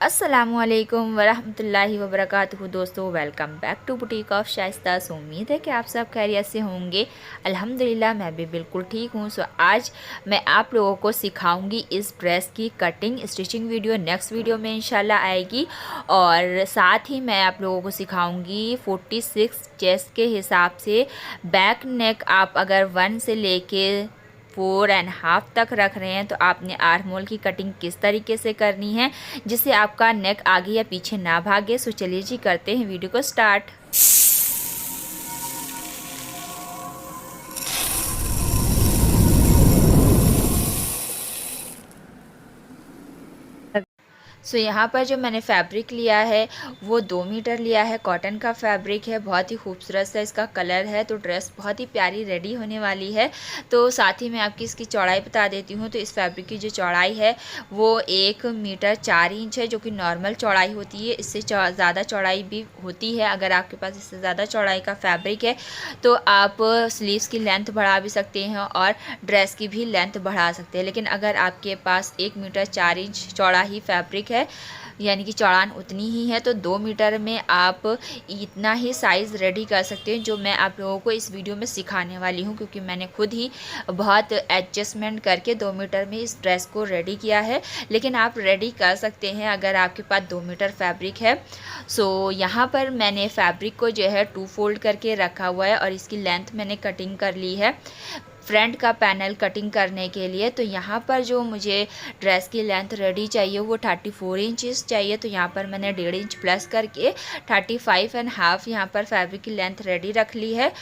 अस्सलामुअलैकुम वरहमतुल्लाहि वबरकातुहू। दोस्तों, welcome back to boutique of Shaista. उम्मीद है कि आप सब खैरियत से होंगे। अल्हम्दुलिल्लाह मैं भी बिल्कुल ठीक हूँ। आज मैं आप लोगों को सिखाऊंगी इस ड्रेस की cutting stitching. Video next video में इंशाल्लाह आएगी। और साथ ही मैं आप लोगों को सिखाऊंगी 46 चेस्ट के हिसाब से बैक नेक आप अगर 1 से लेके 4.5 तक रख रहे हैं तो आपने आर्म होल की कटिंग किस तरीके से करनी है जिससे आपका नेक आगे या पीछे ना भागे। सो चलिए जी, करते हैं वीडियो को स्टार्ट। यहाँ पर जो मैंने फैब्रिक लिया है वो 2 मीटर लिया है। कॉटन का फैब्रिक है, बहुत ही खूबसूरत सा इसका कलर है। तो ड्रेस बहुत ही प्यारी रेडी होने वाली है। तो साथ ही मैं आपकी इसकी चौड़ाई बता देती हूँ। तो इस फैब्रिक की जो चौड़ाई है वो 1 मीटर 4 इंच है, जो कि नॉर्मल चौड़ाई होती है। इससे ज़्यादा चौड़ाई भी होती है। अगर आपके पास इससे ज़्यादा चौड़ाई का फैब्रिक है तो आप स्लीव्स की लेंथ बढ़ा भी सकते हैं और ड्रेस की भी लेंथ बढ़ा सकते हैं। लेकिन अगर आपके पास 1 मीटर 4 इंच चौड़ा ही फैब्रिक है, यानी कि चौड़ान उतनी ही है, तो 2 मीटर में आप इतना ही साइज़ रेडी कर सकते हैं जो मैं आप लोगों को इस वीडियो में सिखाने वाली हूँ। क्योंकि मैंने खुद ही बहुत एडजस्टमेंट करके 2 मीटर में इस ड्रेस को रेडी किया है। लेकिन आप रेडी कर सकते हैं अगर आपके पास 2 मीटर फैब्रिक है। यहाँ पर मैंने फैब्रिक को जो है 2 फोल्ड करके रखा हुआ है और इसकी लेंथ मैंने कटिंग कर ली है फ्रंट का पैनल कटिंग करने के लिए। तो यहाँ पर जो मुझे ड्रेस की लेंथ रेडी चाहिए वो 34 इंचेस चाहिए। तो यहाँ पर मैंने 1.5 इंच प्लस करके 35.5 यहाँ पर फैब्रिक की लेंथ रेडी रख ली है।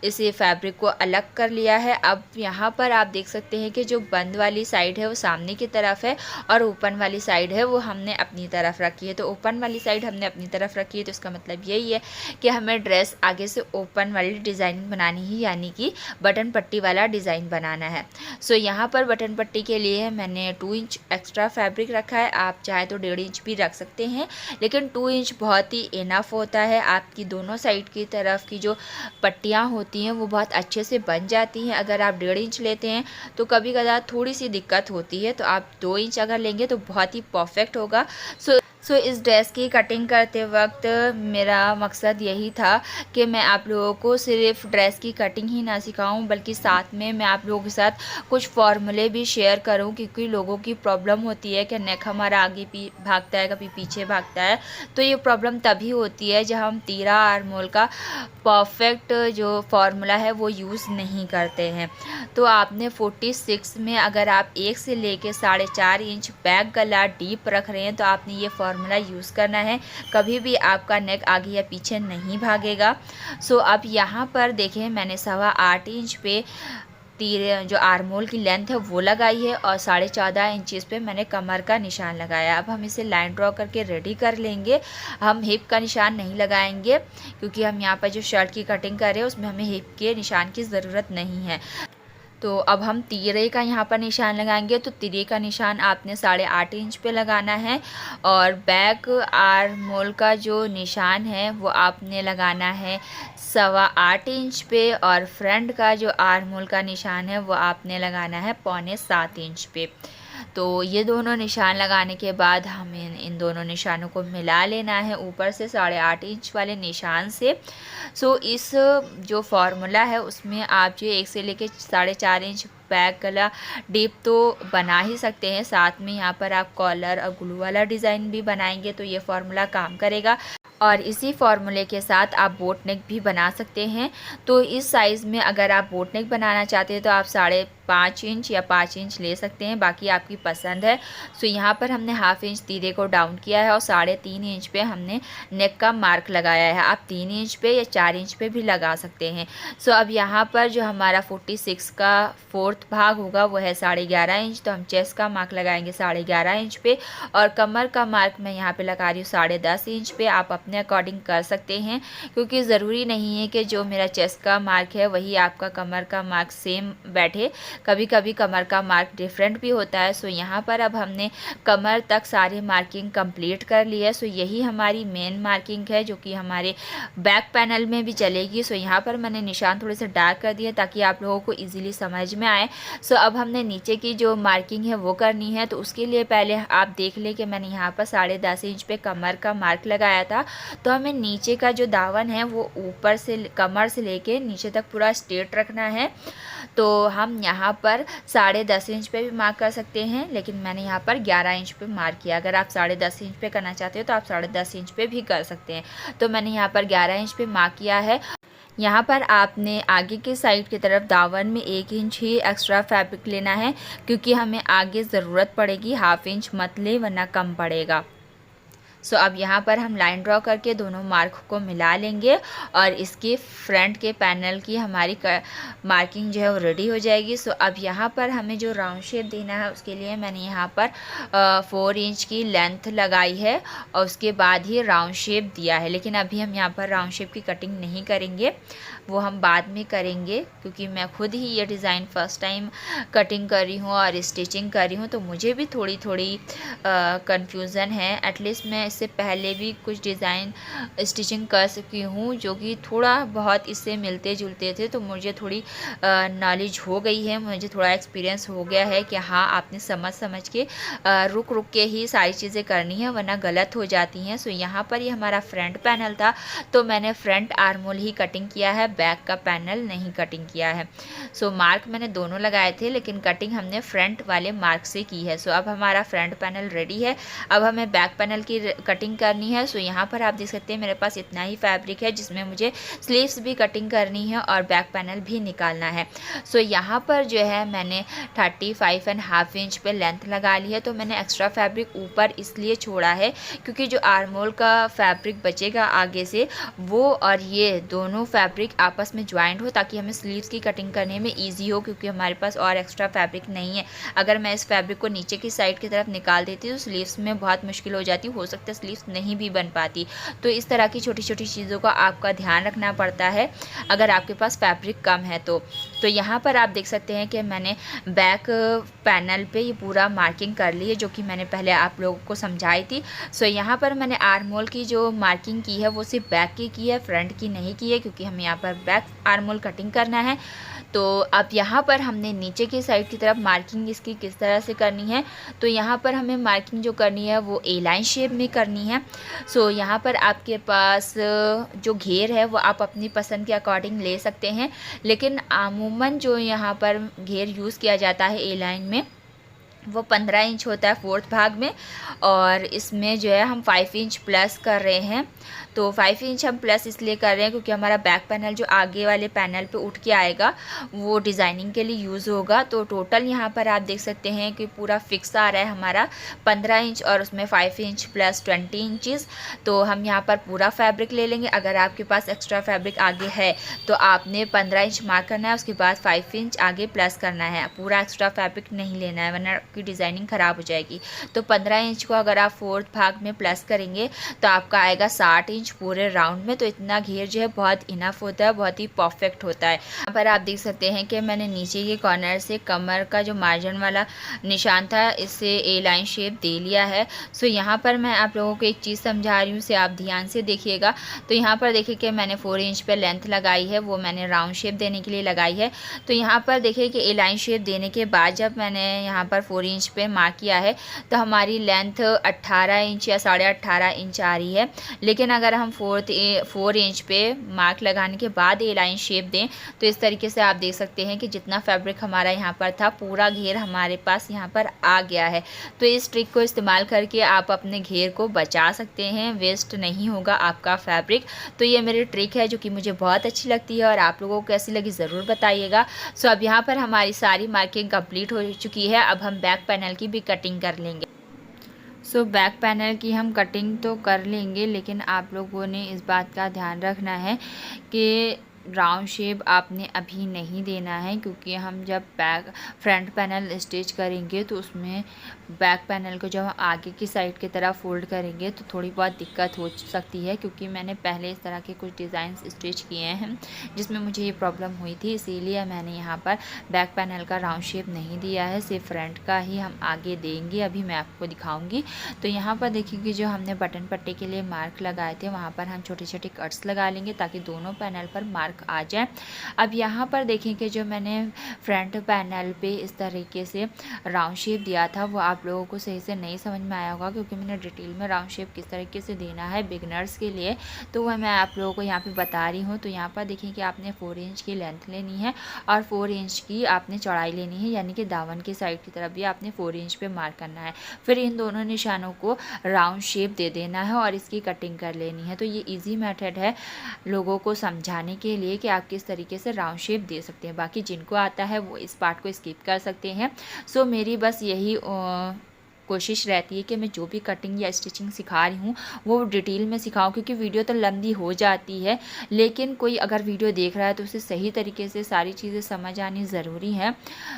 इसे फैब्रिक को अलग कर लिया है। अब यहाँ पर आप देख सकते हैं कि जो बंद वाली साइड है वो सामने की तरफ है और ओपन वाली साइड है वो हमने अपनी तरफ रखी है। तो ओपन वाली साइड हमने अपनी तरफ रखी है तो इसका मतलब यही है कि हमें ड्रेस आगे से ओपन वाली डिज़ाइन बनानी ही, यानी कि बटन पट्टी वाला डिज़ाइन बनाना है। यहाँ पर बटन पट्टी के लिए मैंने 2 इंच एक्स्ट्रा फैब्रिक रखा है। आप चाहे तो 1.5 इंच भी रख सकते हैं, लेकिन 2 इंच बहुत ही इनफ होता है। आपकी दोनों साइड की तरफ की जो पट्टियाँ होती हैं वो बहुत अच्छे से बन जाती हैं। अगर आप 1.5 इंच लेते हैं तो कभी कदार थोड़ी सी दिक्कत होती है, तो आप 2 इंच अगर लेंगे तो बहुत ही परफेक्ट होगा। इस ड्रेस की कटिंग करते वक्त मेरा मकसद यही था कि मैं आप लोगों को सिर्फ ड्रेस की कटिंग ही ना सिखाऊं, बल्कि साथ में मैं आप लोगों के साथ कुछ फार्मूले भी शेयर करूं। क्योंकि लोगों की प्रॉब्लम होती है कि नेक हमारा आगे भागता है, कभी पीछे भागता है। तो ये प्रॉब्लम तभी होती है जब हम तीरा आर्म होल का परफेक्ट जो फार्मूला है वो यूज़ नहीं करते हैं। तो आपने 46 में अगर आप 1 से लेके 4.5 इंच बैक गला डीप रख रहे हैं तो आपने ये फार्मूला यूज़ करना है। कभी भी आपका नेक आगे या पीछे नहीं भागेगा। अब यहाँ पर देखें, मैंने 8.25 इंच पे तीर जो आर्म होल की लेंथ है वो लगाई है और 14.5 इंचेस पे मैंने कमर का निशान लगाया। अब हम इसे लाइन ड्रॉ करके रेडी कर लेंगे। हम हिप का निशान नहीं लगाएंगे क्योंकि हम यहाँ पर जो शर्ट की कटिंग कर रहे हैं उसमें हमें हिप के निशान की ज़रूरत नहीं है। तो अब हम तिरे का यहाँ पर निशान लगाएंगे। तो तिरे का निशान आपने 8.5 इंच पे लगाना है और बैक आर्म होल का जो निशान है वो आपने लगाना है 8.25 इंच पे और फ्रंट का जो आर्म होल का निशान है वो आपने लगाना है 6.25 इंच पे। तो ये दोनों निशान लगाने के बाद हमें इन दोनों निशानों को मिला लेना है ऊपर से 8.5 इंच वाले निशान से। इस जो फार्मूला है उसमें आप जो 1 से लेके 4.5 इंच बैक गला डीप तो बना ही सकते हैं, साथ में यहाँ पर आप कॉलर और ग्लू वाला डिज़ाइन भी बनाएंगे तो ये फार्मूला काम करेगा। और इसी फार्मूले के साथ आप बोट नेक भी बना सकते हैं। तो इस साइज़ में अगर आप बोट नेक बनाना चाहते हैं तो आप 5.5 इंच या 5 इंच ले सकते हैं, बाकी आपकी पसंद है। यहाँ पर हमने 1/2 इंच तीरे को डाउन किया है और 3.5 इंच पे हमने नेक का मार्क लगाया है। आप 3 इंच पे या 4 इंच पे भी लगा सकते हैं। अब यहाँ पर जो हमारा 46 का 4th भाग होगा वो है 11.5 इंच। तो हम चेस्ट का मार्क लगाएंगे 11.5 इंच पे और कमर का मार्क मैं यहाँ पे लगा रही हूँ 10.5 इंच पे। आप अपने अकॉर्डिंग कर सकते हैं क्योंकि ज़रूरी नहीं है कि जो मेरा चेस्ट का मार्क है वही आपका कमर का मार्क सेम बैठे। कभी कभी कमर का मार्क डिफरेंट भी होता है। सो यहाँ पर अब हमने कमर तक सारी मार्किंग कंप्लीट कर ली है। सो यही हमारी मेन मार्किंग है जो कि हमारे बैक पैनल में भी चलेगी। सो यहाँ पर मैंने निशान थोड़े से डार्क कर दिए ताकि आप लोगों को ईजिली समझ में आए। सो अब हमने नीचे की जो मार्किंग है वो करनी है। तो उसके लिए पहले आप देख लें कि मैंने यहाँ पर 10.5 इंच पे कमर का मार्क लगाया था। तो हमें नीचे का जो दामन है वो ऊपर से कमर से लेके नीचे तक पूरा स्ट्रेट रखना है। तो हम यहाँ पर 10.5 इंच पे भी मार्क कर सकते हैं, लेकिन मैंने यहाँ पर 11 इंच पे मार्क किया। अगर आप 10.5 इंच पे करना चाहते हो तो आप 10.5 इंच पे भी कर सकते हैं। तो मैंने यहाँ पर 11 इंच पे मार्क किया है। यहाँ पर आपने आगे की साइड की तरफ दामन में 1 इंच ही एक्स्ट्रा फैब्रिक लेना है, क्योंकि हमें आगे ज़रूरत पड़ेगी। हाफ इंच मत ले वरना कम पड़ेगा। सो अब यहाँ पर हम लाइन ड्रॉ करके दोनों मार्क को मिला लेंगे और इसके फ्रंट के पैनल की हमारी मार्किंग जो है वो रेडी हो जाएगी। सो अब यहाँ पर हमें जो राउंड शेप देना है उसके लिए मैंने यहाँ पर 4 इंच की लेंथ लगाई है और उसके बाद ही राउंड शेप दिया है। लेकिन अभी हम यहाँ पर राउंड शेप की कटिंग नहीं करेंगे, वो हम बाद में करेंगे, क्योंकि मैं खुद ही ये डिज़ाइन फ़र्स्ट टाइम कटिंग कर रही हूँ और स्टिचिंग कर रही हूँ, तो मुझे भी थोड़ी थोड़ी कन्फ्यूज़न है। एटलीस्ट मैं इससे पहले भी कुछ डिज़ाइन स्टिचिंग कर चुकी हूँ जो कि थोड़ा बहुत इससे मिलते जुलते थे, तो मुझे थोड़ी नॉलेज हो गई है, मुझे थोड़ा एक्सपीरियंस हो गया है कि हाँ आपने समझ के रुक रुक के ही सारी चीज़ें करनी है वरना गलत हो जाती हैं। सो यहाँ पर ये हमारा फ्रंट पैनल था, तो मैंने फ्रंट आर्मोल ही कटिंग किया है, बैक का पैनल नहीं कटिंग किया है। सो मार्क मैंने दोनों लगाए थे, लेकिन कटिंग हमने फ्रंट वाले मार्क से की है। सो अब हमारा फ्रंट पैनल रेडी है। अब हमें बैक पैनल की कटिंग करनी है। सो यहाँ पर आप देख सकते हैं मेरे पास इतना ही फैब्रिक है जिसमें मुझे स्लीव्स भी कटिंग करनी है और बैक पैनल भी निकालना है। सो यहाँ पर जो है मैंने 35.5 इंच पे लेंथ लगा ली है। तो मैंने एक्स्ट्रा फैब्रिक ऊपर इसलिए छोड़ा है क्योंकि जो आर्मोल का फैब्रिक बचेगा आगे से, वो और ये दोनों फैब्रिक आपस में ज्वाइंट हो ताकि हमें स्लीव्स की कटिंग करने में ईजी हो, क्योंकि हमारे पास और एक्स्ट्रा फैब्रिक नहीं है। अगर मैं इस फैब्रिक को नीचे की साइड की तरफ निकाल देती तो स्लीव्स में बहुत मुश्किल हो जाती, हो सकता है स्लीव्स नहीं भी बन पाती। तो इस तरह की छोटी छोटी चीज़ों का आपका ध्यान रखना पड़ता है अगर आपके पास फैब्रिक कम है तो यहाँ पर आप देख सकते हैं कि मैंने बैक पैनल पे ये पूरा मार्किंग कर ली है जो कि मैंने पहले आप लोगों को समझाई थी। सो यहाँ पर मैंने आर्मोल की जो मार्किंग की है वो सिर्फ बैक की है, फ्रंट की नहीं की है, क्योंकि हमें यहाँ पर बैक आर्मोल कटिंग करना है। तो अब यहाँ पर हमने नीचे की साइड की तरफ मार्किंग इसकी किस तरह से करनी है, तो यहाँ पर हमें मार्किंग जो करनी है वो ए लाइन शेप में करनी है। सो यहाँ पर आपके पास जो घेर है वो आप अपनी पसंद के अकॉर्डिंग ले सकते हैं, लेकिन अमूमन जो यहाँ पर घेर यूज़ किया जाता है ए लाइन में वो 15 इंच होता है 4th भाग में, और इसमें जो है हम 5 इंच प्लस कर रहे हैं। तो 5 इंच हम प्लस इसलिए कर रहे हैं क्योंकि हमारा बैक पैनल जो आगे वाले पैनल पे उठ के आएगा वो डिज़ाइनिंग के लिए यूज़ होगा। तो टोटल यहाँ पर आप देख सकते हैं कि पूरा फिक्स आ रहा है हमारा 15 इंच और उसमें 5 इंच प्लस 20 इंचज़। तो हम यहाँ पर पूरा फैब्रिक ले लेंगे। अगर आपके पास एक्स्ट्रा फैब्रिक आगे है तो आपने 15 इंच मार्क करना है, उसके बाद 5 इंच आगे प्लस करना है, पूरा एक्स्ट्रा फैब्रिक नहीं लेना है वरना आपकी डिज़ाइनिंग ख़राब हो जाएगी। तो 15 इंच को अगर आप 4th भाग में प्लस करेंगे तो आपका आएगा 60 इंच पूरे राउंड में। तो इतना घेर जो है बहुत इनफ होता है, बहुत ही परफेक्ट होता है। यहाँ पर आप देख सकते हैं कि मैंने नीचे के कॉर्नर से कमर का जो मार्जिन वाला निशान था इससे ए लाइन शेप दे लिया है। सो यहाँ पर मैं आप लोगों को एक चीज़ समझा रही हूँ, उसे आप ध्यान से देखिएगा। तो यहाँ पर देखिए कि मैंने 4 इंच पे लेंथ लगाई है, वो मैंने राउंड शेप देने के लिए लगाई है। तो यहाँ पर देखिए कि ए लाइन शेप देने के बाद जब मैंने यहाँ पर 4 इंच पे मार्क किया है तो हमारी लेंथ 18 इंच या 18.5 इंच आ रही है। लेकिन अगर हम 4 इंच पे मार्क लगाने के बाद ए लाइन शेप दें तो इस तरीके से आप देख सकते हैं कि जितना फैब्रिक हमारा यहाँ पर था पूरा घेर हमारे पास यहाँ पर आ गया है। तो इस ट्रिक को इस्तेमाल करके आप अपने घेर को बचा सकते हैं, वेस्ट नहीं होगा आपका फैब्रिक। तो ये मेरी ट्रिक है जो कि मुझे बहुत अच्छी लगती है और आप लोगों को कैसी लगी ज़रूर बताइएगा। सो अब यहाँ पर हमारी सारी मार्किंग कंप्लीट हो चुकी है। अब हम बैक पैनल की भी कटिंग कर लेंगे। सो बैक पैनल की हम कटिंग तो कर लेंगे, लेकिन आप लोगों ने इस बात का ध्यान रखना है कि राउंड शेप आपने अभी नहीं देना है, क्योंकि हम जब बैक फ्रंट पैनल स्टिच करेंगे तो उसमें बैक पैनल को जब हम आगे की साइड की तरफ फोल्ड करेंगे तो थोड़ी बहुत दिक्कत हो सकती है, क्योंकि मैंने पहले इस तरह के कुछ डिज़ाइन स्टिच किए हैं जिसमें मुझे ये प्रॉब्लम हुई थी। इसीलिए मैंने यहाँ पर बैक पैनल का राउंड शेप नहीं दिया है, सिर्फ फ्रंट का ही हम आगे देंगे। अभी मैं आपको दिखाऊंगी। तो यहाँ पर देखिए जो हमने बटन पट्टे के लिए मार्क लगाए थे वहाँ पर हम छोटे छोटे कट्स लगा लेंगे ताकि दोनों पैनल पर मार्क आ जाए। अब यहाँ पर देखें कि जो मैंने फ्रंट पैनल पे इस तरीके से राउंड शेप दिया था वो आप लोगों को सही से नहीं समझ में आया होगा, क्योंकि मैंने डिटेल में राउंड शेप किस तरीके से देना है बिगनर्स के लिए तो वह मैं आप लोगों को यहाँ पे बता रही हूँ। तो यहाँ पर देखिए कि आपने 4 इंच की लेंथ लेनी है और 4 इंच की आपने चौड़ाई लेनी है, यानी कि दामन की साइड की तरफ भी आपने 4 इंच पे मार्क करना है। फिर इन दोनों निशानों को राउंड शेप दे देना है और इसकी कटिंग कर लेनी है। तो ये ईजी मेथड है लोगों को समझाने के लिए कि आप किस तरीके से राउंड शेप दे सकते हैं। बाकी जिनको आता है वो इस पार्ट को स्किप कर सकते हैं। सो मेरी बस यही कोशिश रहती है कि मैं जो भी कटिंग या स्टिचिंग सिखा रही हूँ वो डिटेल में सिखाऊं, क्योंकि वीडियो तो लंबी हो जाती है, लेकिन कोई अगर वीडियो देख रहा है तो उसे सही तरीके से सारी चीज़ें समझ आनी ज़रूरी है।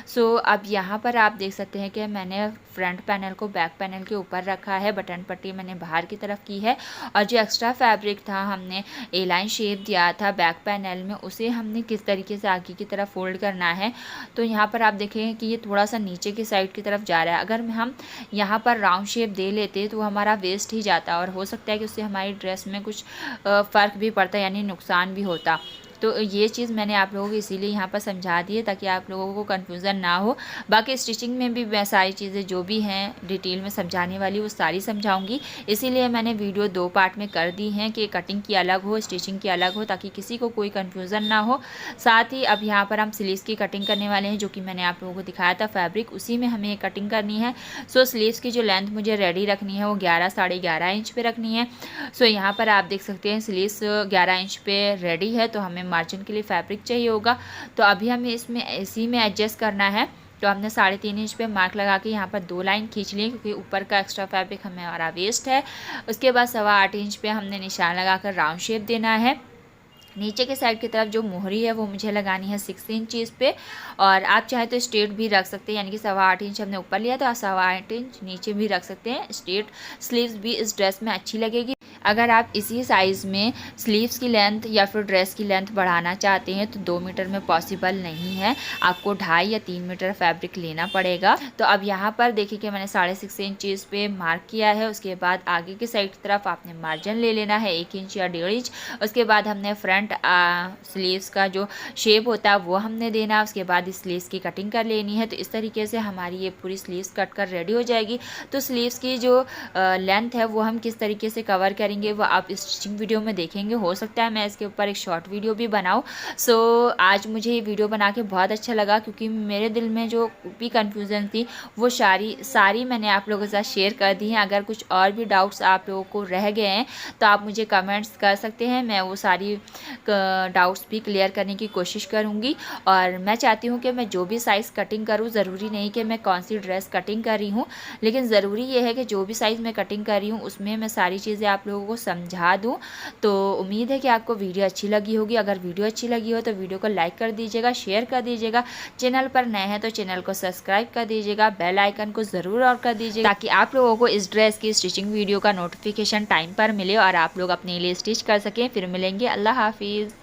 सो अब यहाँ पर आप देख सकते हैं कि मैंने फ्रंट पैनल को बैक पैनल के ऊपर रखा है, बटन पट्टी मैंने बाहर की तरफ की है और जो एक्स्ट्रा फैब्रिक था हमने ए लाइन शेप दिया था बैक पैनल में, उसे हमने किस तरीके से आगे की तरफ फोल्ड करना है। तो यहाँ पर आप देखें कि ये थोड़ा सा नीचे की साइड की तरफ जा रहा है। अगर हम यहाँ पर राउंड शेप दे लेते तो हमारा वेस्ट ही जाता और हो सकता है कि उससे हमारी ड्रेस में कुछ फ़र्क भी पड़ता, यानी नुकसान भी होता। तो ये चीज़ मैंने आप लोगों को इसीलिए यहाँ पर समझा दी है ताकि आप लोगों को कन्फ्यूज़न ना हो। बाकी स्टिचिंग में भी मैं सारी चीज़ें जो भी हैं डिटेल में समझाने वाली वो सारी समझाऊंगी, इसीलिए मैंने वीडियो 2 पार्ट में कर दी हैं कि कटिंग की अलग हो स्टिचिंग की अलग हो, ताकि किसी को कोई कन्फ्यूज़न ना हो। साथ ही अब यहाँ पर हम स्लीव्स की कटिंग करने वाले हैं, जो कि मैंने आप लोगों को दिखाया था फैब्रिक, उसी में हमें कटिंग करनी है। सो स्लीव्स की जो लेंथ मुझे रेडी रखनी है वो 11 साढ़े 11 इंच पे रखनी है। सो यहाँ पर आप देख सकते हैं स्लीव्स 11 इंच पे रेडी है, तो हमें मार्जिन के लिए फैब्रिक चाहिए होगा। तो अभी हमें इसमें इसी में एडजस्ट करना है। तो हमने 3.5 इंच पे मार्क लगा के यहाँ पर 2 लाइन खींच ली, क्योंकि ऊपर का एक्स्ट्रा फैब्रिक हमारा वेस्ट है। उसके बाद 8.25 इंच पे हमने निशान लगाकर राउंड शेप देना है। नीचे के साइड की तरफ जो मोहरी है वो मुझे लगानी है 6 इंच पे, और आप चाहे तो स्ट्रेट भी रख सकते हैं, यानी कि 8.25 इंच हमने ऊपर लिया तो आप 8.25 इंच नीचे भी रख सकते हैं। स्ट्रेट स्लीव्स भी इस ड्रेस में अच्छी लगेगी। अगर आप इसी साइज़ में स्लीव्स की लेंथ या फिर ड्रेस की लेंथ बढ़ाना चाहते हैं तो 2 मीटर में पॉसिबल नहीं है, आपको 2.5 या 3 मीटर फैब्रिक लेना पड़ेगा। तो अब यहाँ पर देखिए कि मैंने 6.5 इंच पे मार्क किया है। उसके बाद आगे की साइड की तरफ आपने मार्जिन ले लेना है 1 इंच या 1.5 इंच। उसके बाद हमने फ्रंट स्लीव्स का जो शेप होता है वो हमने देना। उसके बाद इस स्लीव्स की कटिंग कर लेनी है। तो इस तरीके से हमारी ये पूरी स्लीव्स कट कर रेडी हो जाएगी। तो स्लीव्स की जो लेंथ है वो हम किस तरीके से कवर करेंगे वो आप स्टिचिंग वीडियो में देखेंगे। हो सकता है मैं इसके ऊपर एक शॉर्ट वीडियो भी बनाऊं। सो आज मुझे ये वीडियो बना के बहुत अच्छा लगा, क्योंकि मेरे दिल में जो भी कन्फ्यूज़न थी वो सारी मैंने आप लोगों के साथ शेयर कर दी हैं। अगर कुछ और भी डाउट्स आप लोगों को रह गए हैं तो आप मुझे कमेंट्स कर सकते हैं, मैं वो सारी डाउट्स भी क्लियर करने की कोशिश करूँगी। और मैं चाहती हूँ कि मैं जो भी साइज़ कटिंग करूँ, ज़रूरी नहीं कि मैं कौन सी ड्रेस कटिंग कर रही हूँ, लेकिन ज़रूरी ये है कि जो भी साइज़ मैं कटिंग कर रही हूँ उसमें मैं सारी चीज़ें आप लोगों को समझा दूँ। तो उम्मीद है कि आपको वीडियो अच्छी लगी होगी। अगर वीडियो अच्छी लगी हो तो वीडियो को लाइक कर दीजिएगा, शेयर कर दीजिएगा। चैनल पर नए हैं तो चैनल को सब्सक्राइब कर दीजिएगा, बेल आइकन को ज़रूर ऑन कर दीजिएगा, ताकि आप लोगों को इस ड्रेस की स्टिचिंग वीडियो का नोटिफिकेशन टाइम पर मिले और आप लोग अपने लिए स्टिच कर सकें। फिर मिलेंगे, अल्लाह हाफिज़।